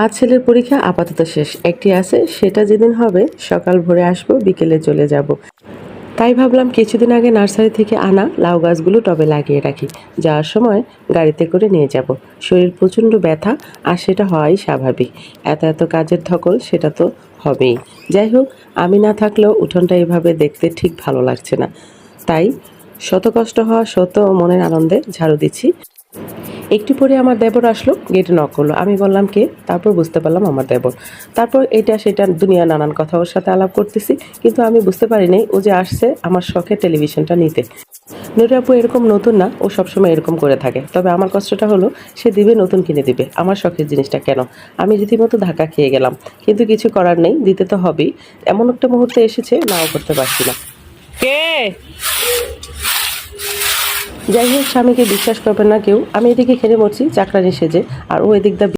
আজ ছেলের পরীক্ষা আপাতত শেষ, একটি আছে, সেটা যেদিন হবে সকাল ভোরে আসবো, বিকেলে চলে যাব। তাই ভাবলাম কিছুদিন আগে নার্সারি থেকে আনা লাউ গাছগুলো টবে লাগিয়ে রাখি, যাওয়ার সময় গাড়িতে করে নিয়ে যাব। শরীর প্রচণ্ড ব্যথা, আর সেটা হওয়াই স্বাভাবিক। এত এত কাজের ধকল, সেটা তো হবেই। যাই হোক, আমি না থাকলেও উঠোনটা এভাবে দেখতে ঠিক ভালো লাগছে না। তাই শত কষ্ট হওয়া সত্ত্বেও মনের আনন্দে ঝাড়ু দিচ্ছি। একটু পরে আমার দেবর আসলো, গেটে নক করলো। আমি বললাম কে, তারপর বুঝতে পারলাম আমার দেবর। তারপর এটা সেটা দুনিয়া নানান কথা ওর সাথে আলাপ করতেছি, কিন্তু আমি বুঝতে পারিনি ও যে আসছে আমার শখের টেলিভিশনটা নিতে। নুরি আপু এরকম নতুন না, ও সবসময় এরকম করে থাকে। তবে আমার কষ্টটা হলো, সে দিবে, নতুন কিনে দিবে, আমার শখের জিনিসটা কেন? আমি রীতিমতো ধাক্কা খেয়ে গেলাম, কিন্তু কিছু করার নেই, দিতে তো হবেই। এমন একটা মুহূর্তে এসেছে, নাও করতে পারছি না। কে? যাই হোক, স্বামীকে বিশ্বাস করবে না কেউ। আমি এদিকে খেলে মরছি চাকরানি সেজে, আর ও এদিক দা